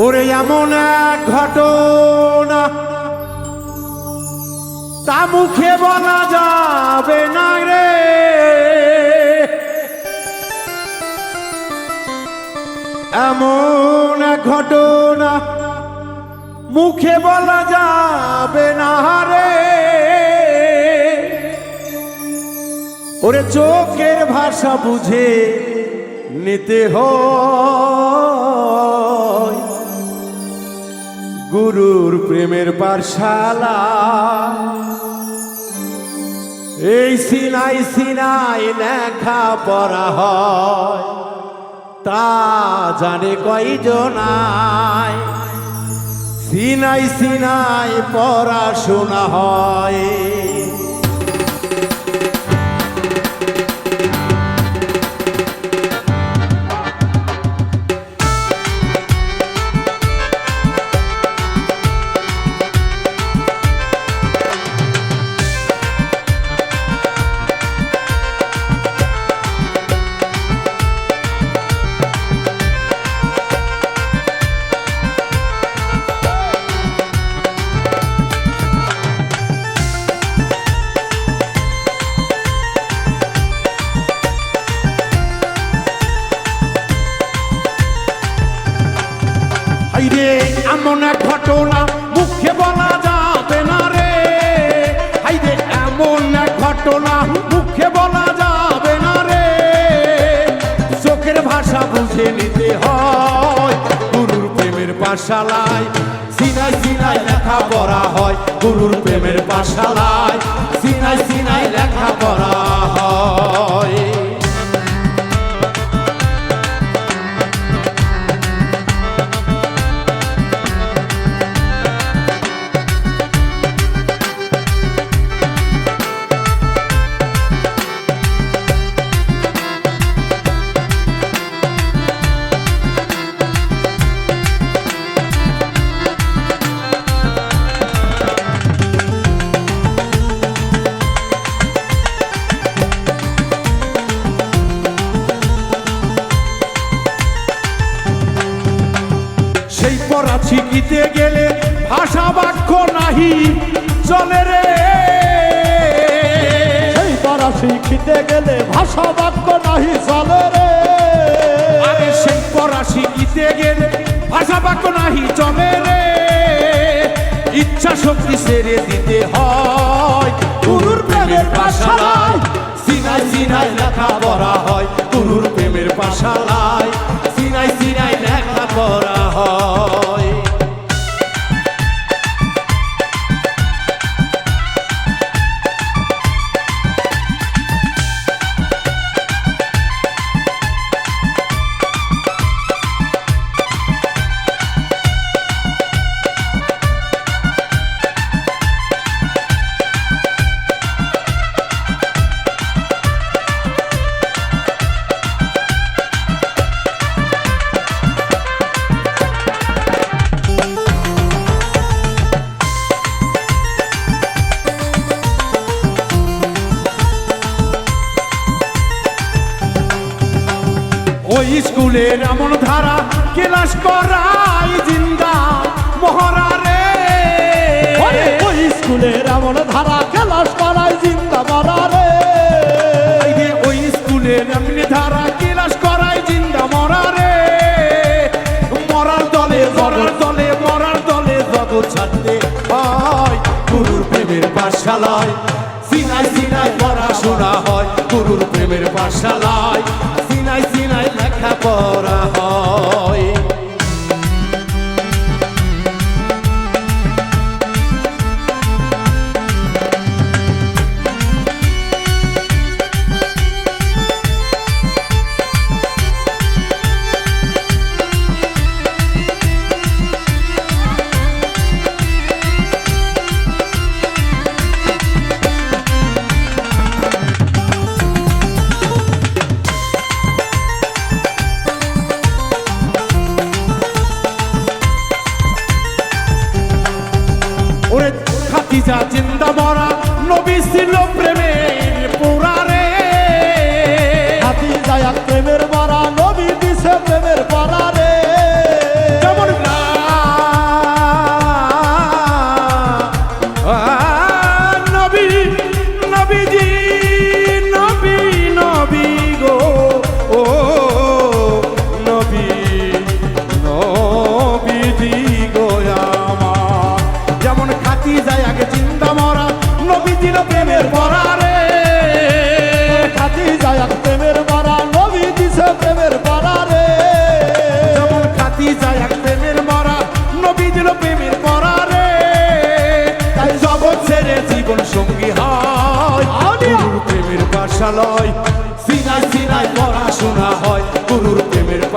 ওরে এমন এক ঘটনা তা মুখে বলা যাবে না রে, এমন এক ঘটনা মুখে বলা যাবে না রে। ওরে চোখের ভাষা বুঝে নিতে হয় গুরুর প্রেমের পাঠশালা। এই সিনাই সিনাই লেখা পড়া হয় তা জানে কয়জনায়, সিনাই সিনাই পড়াশোনা হয়। এমন এক ঘটনা মুখে বলা যাবে না রে, হাইরে এমন এক ঘটনা মুখে বলা যাবে না রে। চোখের ভাষা বুঝে নিতে হয় গুরুর প্রেমের পাঠশালায়, সিনাই সিনাই লেখা পড়া হয় গুরুর প্রেমের পাঠশালায়, সিনাই সিনাই লেখা পড়া হয়। সেই পড়া শিখিতে গেলে ভাষা বাক্য নাহি চলে রে, সেই পড়া শিখিতে গেলে ভাষা বাক্য নাহি চলে রে। আরে সেই পড়া শিখিতে গেলে ভাষা বাক্য নাহি চলে রে। ইচ্ছা শক্তি ছেড়ে দিতে হয় গুরুর প্রেমের পাঠশালায়, সিনাই সিনাই লেখা পড়া হয় গুরুর প্রেমের পাঠশালায়, সিনাই সিনাই লেখা পড়া হয়। ওই স্কুলের এমন ধারা ক্লাস করাই জিন্দা মহরা রে, ওই স্কুলের এমন ধারা ক্লাস করাই জিন্দা মরা রে। ওই স্কুলের এমন ধারা ক্লাস করাই জিন্দা মরা রে। মরার দলে মরার দলে মরার দলে জগৎ ছাড়তে হয় গুরুর প্রেমের পাঠশালায়, সিনাই সিনাই পড়াশোনা হয় গুরুর প্রেমের পাঠশালায়, সিনাই সিনাই লেখা পড়া হয়। ওরে খাদিজা জিন্দা মরা নবী ছিল প্রেমের পোড়া রে, খাদিজা প্রেমের মরা নবী দিছে প্রেমের পরা রে। যেমন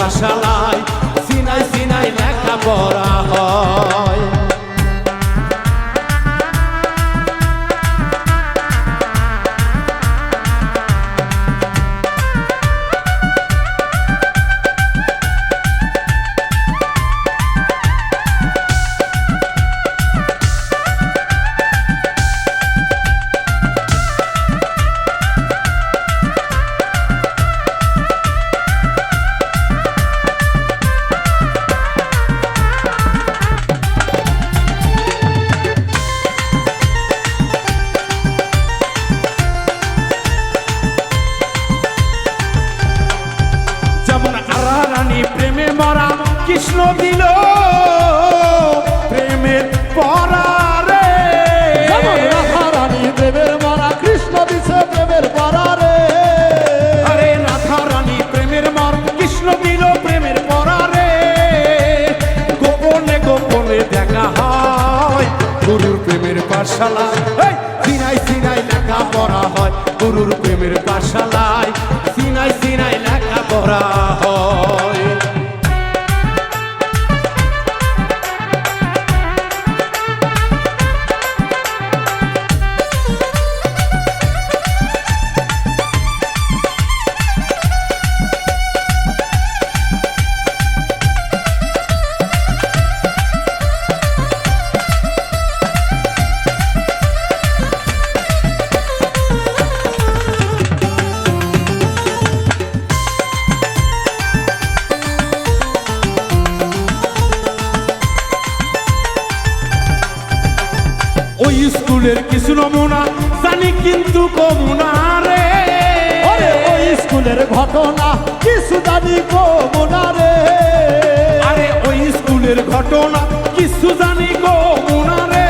পাঠশালায় সিনাই সিনাই লেখাপড়া হয়। প্রেমে মরা কৃষ্ণ দিল প্রেমের পরা রে, রাধারানী প্রেমের মরা কৃষ্ণ দিছে প্রেমের পরা রে। আরে রাধারানী প্রেমের মর কৃষ্ণ দিল প্রেমের পরা রে। গোপনে গোপনে দেখা হয় গুরুর প্রেমের পাঠশালায়, সিনাই সিনাই লেখা পড়া হয় গুরুর প্রেমের পাঠশালায় সিনাই সিনাই লেখা পড়া হয়। ওই স্কুলের কিছু নমুনা জানি কিন্তু কমুনা রে, ওই স্কুলের ঘটনা কিছু জানি কমুনা রে। আরে ওই স্কুলের ঘটনা কিছু জানি কমুনা রে।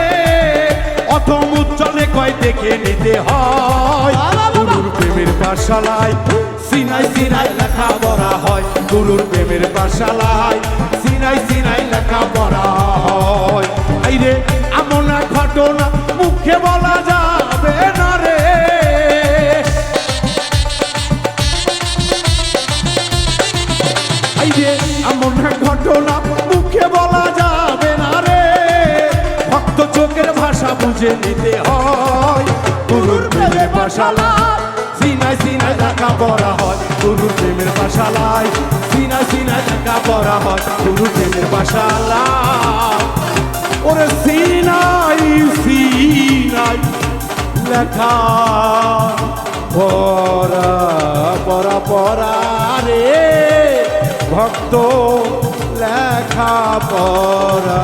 অথম উজ্জ্বলে কয় দেখে নিতে হয় গুরুর প্রেমের পাঠশালায় সিনাই সিনাই লেখা পড়া হয় গুরুর প্রেমের পাঠশালায় সিনাই সিনাই লেখা পড়া হয়। আইরে এমন এক ঘটনা মুখে বলা যাবে না রে, আইরে এমন এক ঘটনা মুখে বলা যাবে না রে। ভক্ত চোখের ভাষা বুঝে নিতে হয় গুরুর প্রেমের পাঠশালায় সিনাই সিনাই লেখা পড়া হয় গুরুর প্রেমের পাঠশালায় সিনাই সিনাই লেখা পড়া হয় গুরুর প্রেমের পাঠশালায়। ওরে সিনাই সিনাই লেখা পড়া পড়া পড়া রে ভক্ত লেখা পড়া।